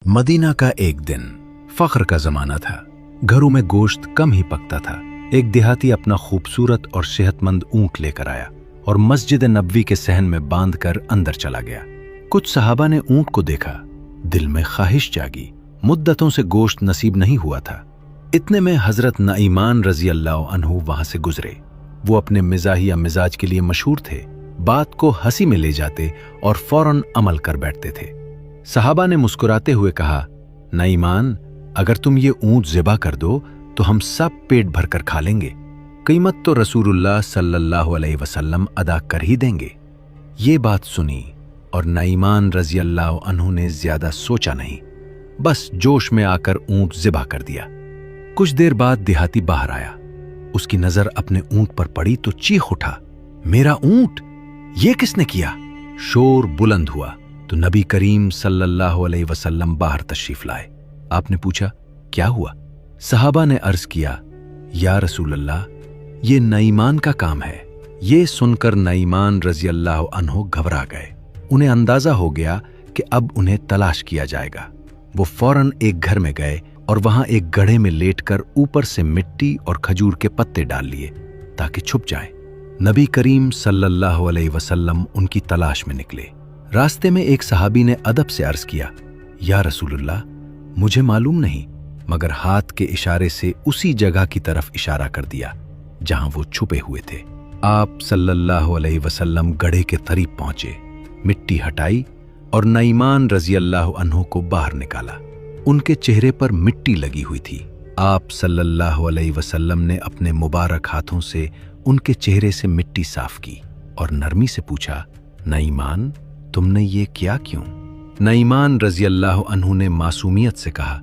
Medina का एक दिन फख्र का जमाना था। घरों में गोश्त कम ही पकता था। एक देहाती अपना खूबसूरत और सेहतमंद ऊंट लेकर आया और मस्जिद नबवी के सहन में बांधकर अंदर चला गया। कुछ सहाबा ने ऊंट को देखा, दिल में ख्वाहिश जागी। मुद्दतों से गोश्त नसीब नहीं हुआ था। इतने में हजरत नईमान रजी अल्लाह अन्हु वहां से गुजरे। वो अपने मिजाहिया मिजाज के लिए मशहूर थे। बात को हंसी में ले जाते और फौरन अमल कर बैठते थे। सहाबा ने मुस्कुराते हुए कहा, नईमान, अगर तुम ये ऊंट ज़िबा कर दो तो हम सब पेट भरकर खा लेंगे। कीमत तो रसूलुल्लाह सल्लल्लाहु अलैहि वसल्लम अदा कर ही देंगे। ये बात सुनी और नईमान रजी अल्लाह अन्हु ने ज्यादा सोचा नहीं, बस जोश में आकर ऊंट ज़िबा कर दिया। कुछ देर बाद देहाती बाहर आया। उसकी नजर अपने ऊंट पर पड़ी तो चीख उठा, मेरा ऊंट, ये किसने किया? शोर बुलंद हुआ तो नबी करीम सल्लल्लाहु अलैहि वसल्लम बाहर तशरीफ लाए। आपने पूछा, क्या हुआ? सहाबा ने अर्ज किया, या रसूलल्लाह, ये नईमान का काम है। ये सुनकर नईमान रजी अल्लाह अन्हु घबरा गए। उन्हें अंदाजा हो गया कि अब उन्हें तलाश किया जाएगा। वो फौरन एक घर में गए और वहां एक गड्ढे में लेटकर ऊपर से मिट्टी और खजूर के पत्ते डाल लिए ताकि छुप जाएं। नबी करीम सल्लल्लाहु अलैहि वसल्लम उनकी तलाश में निकले। रास्ते में एक सहाबी ने अदब से अर्ज किया, या रसूलुल्लाह, मुझे मालूम नहीं, मगर हाथ के इशारे से उसी जगह की तरफ इशारा कर दिया जहां वो छुपे हुए थे। आप सल्लल्लाहु अलैहि वसल्लम गड्ढे के करीब पहुंचे, मिट्टी हटाई और नईमान रजी अल्लाह अन्हु को बाहर निकाला। उनके चेहरे पर मिट्टी लगी हुई थी। आप सल्लल्लाहु अलैहि वसल्लम ने अपने मुबारक हाथों से उनके चेहरे से मिट्टी साफ की और नरमी से पूछा, नईमान, तुमने ये किया क्यों? नईमान रजी अल्लाह अन्हु ने मासूमियत से कहा,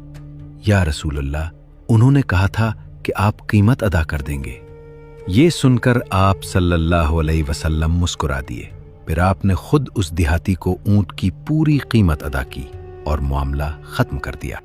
या रसूलल्लाह, उन्होंने कहा था कि आप कीमत अदा कर देंगे। ये सुनकर आप सल्लल्लाहु अलैहि वसल्लम मुस्कुरा दिए। फिर आपने खुद उस देहाती को ऊंट की पूरी कीमत अदा की और मामला खत्म कर दिया।